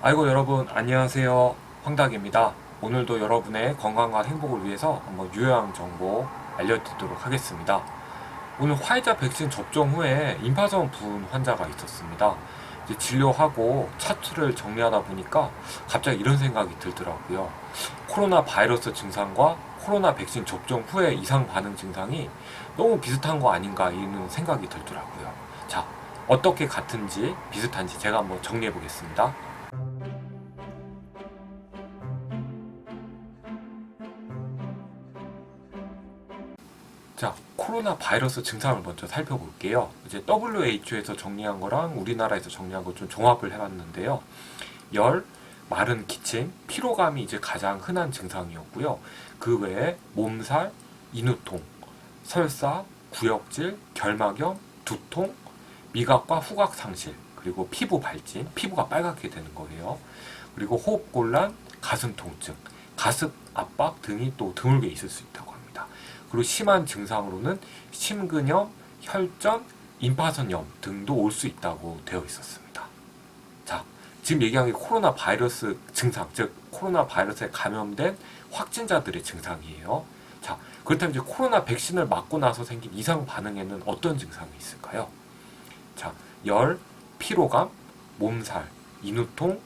아이고 여러분 안녕하세요. 황닭입니다. 오늘도 여러분의 건강과 행복을 위해서 한번 유효한 정보 알려드리도록 하겠습니다. 오늘 화이자 백신 접종 후에 임파선 부은 환자가 있었습니다. 이제 진료하고 차트를 정리하다 보니까 갑자기 이런 생각이 들더라고요. 코로나 바이러스 증상과 코로나 백신 접종 후에 이상 반응 증상이 너무 비슷한 거 아닌가 이런 생각이 들더라고요. 자, 어떻게 같은지 비슷한지 제가 한번 정리해 보겠습니다. 자, 코로나 바이러스 증상을 먼저 살펴볼게요. 이제 WHO에서 정리한 거랑 우리나라에서 정리한 거 좀 종합을 해봤는데요. 열, 마른 기침, 피로감이 이제 가장 흔한 증상이었고요. 그 외에 몸살, 인후통, 설사, 구역질, 결막염, 두통, 미각과 후각 상실, 그리고 피부 발진, 피부가 빨갛게 되는 거예요. 그리고 호흡곤란, 가슴 통증, 가슴 압박 등이 또 드물게 있을 수 있다고 합니다. 그리고 심한 증상으로는 심근염, 혈전, 임파선염 등도 올 수 있다고 되어 있었습니다. 자, 지금 얘기한 게 코로나 바이러스 증상, 즉 코로나 바이러스에 감염된 확진자들의 증상이에요. 자, 그렇다면 이제 코로나 백신을 맞고 나서 생긴 이상 반응에는 어떤 증상이 있을까요? 자, 열, 피로감, 몸살, 인후통,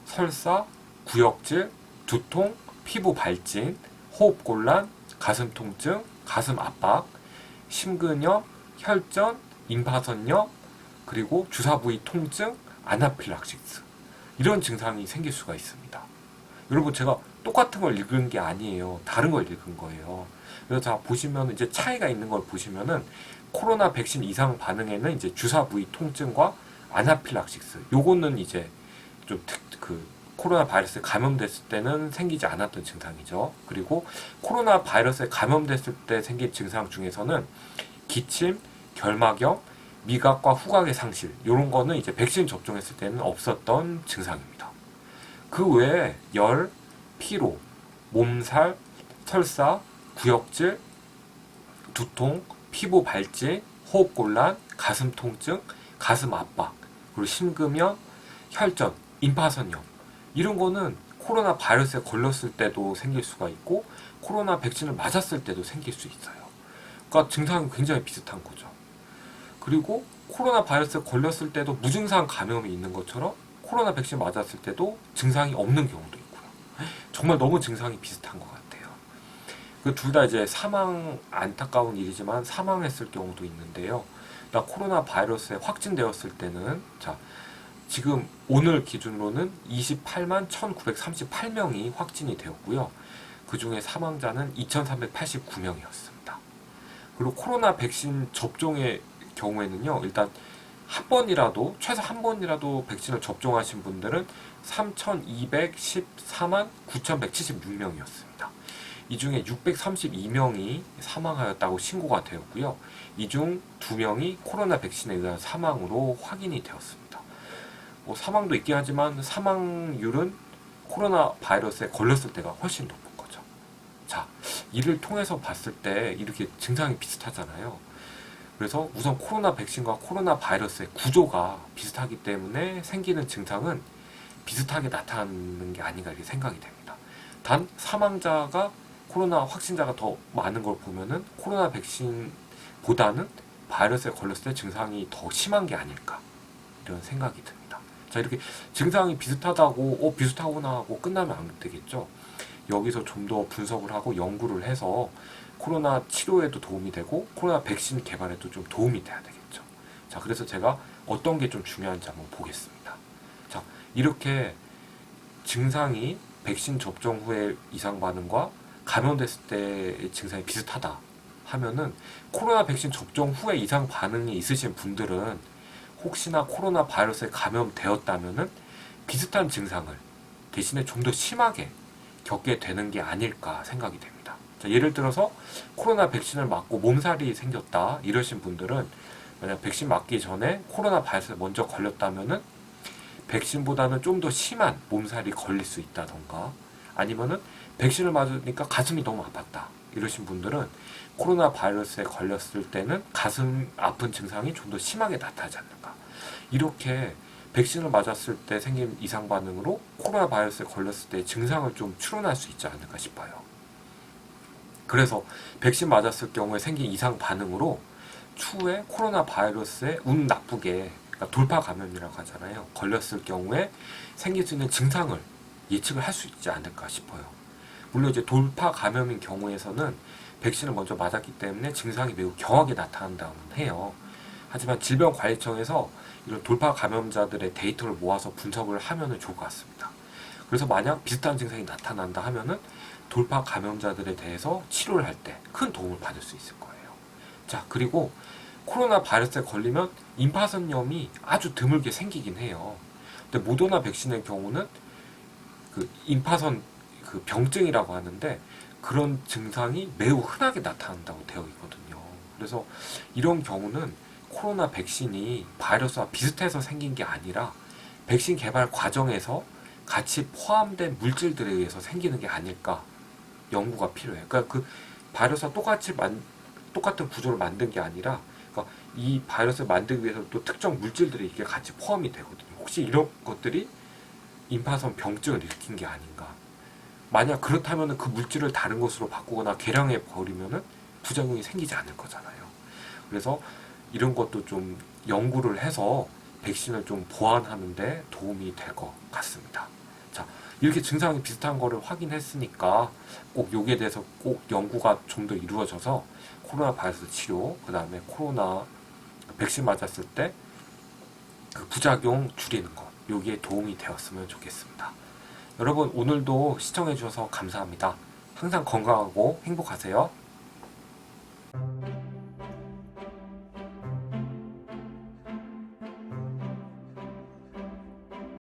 설사, 구역질, 두통, 피부 발진, 호흡곤란, 가슴 통증, 가슴 압박, 심근염, 혈전, 임파선염, 그리고 주사 부위 통증, 아나필락시스 이런 증상이 생길 수가 있습니다. 여러분 제가 똑같은 걸 읽은 게 아니에요. 다른 걸 읽은 거예요. 그래서 자 보시면 이제 차이가 있는 걸 보시면은 코로나 백신 이상 반응에는 이제 주사 부위 통증과 아나필락시스 요거는 이제 좀 코로나 바이러스에 감염됐을 때는 생기지 않았던 증상이죠. 그리고 코로나 바이러스에 감염됐을 때 생긴 증상 중에서는 기침, 결막염, 미각과 후각의 상실 이런 거는 이제 백신 접종했을 때는 없었던 증상입니다. 그 외에 열, 피로, 몸살, 설사, 구역질, 두통, 피부 발진, 호흡곤란, 가슴 통증, 가슴 압박, 그리고 심근염, 혈전, 임파선염 이런 거는 코로나 바이러스에 걸렸을 때도 생길 수가 있고 코로나 백신을 맞았을 때도 생길 수 있어요. 그러니까 증상이 굉장히 비슷한 거죠. 그리고 코로나 바이러스에 걸렸을 때도 무증상 감염이 있는 것처럼 코로나 백신 맞았을 때도 증상이 없는 경우도 있고요. 정말 너무 증상이 비슷한 것 같아요. 그 둘 다 이제 안타까운 일이지만 사망했을 경우도 있는데요. 나 코로나 바이러스에 확진되었을 때는 지금 오늘 기준으로는 28만 1938명이 확진이 되었고요. 그 중에 사망자는 2389명이었습니다. 그리고 코로나 백신 접종의 경우에는요, 일단 한 번이라도, 최소 한 번이라도 백신을 접종하신 분들은 3,214만 9,176명이었습니다. 이 중에 632명이 사망하였다고 신고가 되었고요. 이 중 2명이 코로나 백신에 의한 사망으로 확인이 되었습니다. 사망도 있긴 하지만 사망률은 코로나 바이러스에 걸렸을 때가 훨씬 높은 거죠. 자, 이를 통해서 봤을 때 이렇게 증상이 비슷하잖아요. 그래서 우선 코로나 백신과 코로나 바이러스의 구조가 비슷하기 때문에 생기는 증상은 비슷하게 나타나는 게 아닌가 이렇게 생각이 됩니다. 단 사망자가 코로나 확진자가 더 많은 걸 보면은 코로나 백신보다는 바이러스에 걸렸을 때 증상이 더 심한 게 아닐까 이런 생각이 듭니다. 자, 이렇게 증상이 비슷하다고 비슷하구나 하고 끝나면 안 되겠죠. 여기서 좀 더 분석을 하고 연구를 해서 코로나 치료에도 도움이 되고 코로나 백신 개발에도 좀 도움이 돼야 되겠죠. 자, 그래서 제가 어떤 게 좀 중요한지 한번 보겠습니다. 자, 이렇게 증상이 백신 접종 후의 이상 반응과 감염됐을 때의 증상이 비슷하다 하면은 코로나 백신 접종 후에 이상 반응이 있으신 분들은 혹시나 코로나 바이러스에 감염되었다면은 비슷한 증상을 대신에 좀 더 심하게 겪게 되는 게 아닐까 생각이 됩니다. 자, 예를 들어서 코로나 백신을 맞고 몸살이 생겼다 이러신 분들은 만약 백신 맞기 전에 코로나 바이러스에 먼저 걸렸다면은 백신보다는 좀 더 심한 몸살이 걸릴 수 있다던가 아니면은 백신을 맞으니까 가슴이 너무 아팠다 이러신 분들은 코로나 바이러스에 걸렸을 때는 가슴 아픈 증상이 좀 더 심하게 나타나지 않는가 이렇게 백신을 맞았을 때 생긴 이상 반응으로 코로나 바이러스에 걸렸을 때 증상을 좀 추론할 수 있지 않을까 싶어요. 그래서 백신 맞았을 경우에 생긴 이상 반응으로 추후에 코로나 바이러스에 운 나쁘게, 그러니까 돌파 감염이라고 하잖아요. 걸렸을 경우에 생길 수 있는 증상을 예측을 할 수 있지 않을까 싶어요. 물론 이제 돌파 감염인 경우에서는 백신을 먼저 맞았기 때문에 증상이 매우 경하게 나타난다고는 해요. 하지만 질병관리청에서 이런 돌파 감염자들의 데이터를 모아서 분석을 하면 좋을 것 같습니다. 그래서 만약 비슷한 증상이 나타난다 하면은 돌파 감염자들에 대해서 치료를 할 때 큰 도움을 받을 수 있을 거예요. 자, 그리고 코로나 바이러스에 걸리면 임파선염이 아주 드물게 생기긴 해요. 근데 모더나 백신의 경우는 그 임파선 그 병증이라고 하는데 그런 증상이 매우 흔하게 나타난다고 되어 있거든요. 그래서 이런 경우는 코로나 백신이 바이러스와 비슷해서 생긴 게 아니라 백신 개발 과정에서 같이 포함된 물질들에 의해서 생기는 게 아닐까 연구가 필요해요. 그러니까 그 바이러스와 똑같은 구조를 만든 게 아니라 그러니까 이 바이러스를 만들기 위해서 또 특정 물질들이 이게 같이 포함이 되거든요. 혹시 이런 것들이 임파선 병증을 일으킨 게 아닌가. 만약 그렇다면 그 물질을 다른 것으로 바꾸거나 개량해 버리면 부작용이 생기지 않을 거잖아요. 그래서 이런 것도 좀 연구를 해서 백신을 좀 보완하는 데 도움이 될 것 같습니다. 자, 이렇게 증상이 비슷한 거를 확인했으니까 꼭 여기에 대해서 꼭 연구가 좀 더 이루어져서 코로나 바이러스 치료, 그 다음에 코로나 백신 맞았을 때 그 부작용 줄이는 것, 여기에 도움이 되었으면 좋겠습니다. 여러분, 오늘도 시청해 주셔서 감사합니다. 항상 건강하고 행복하세요.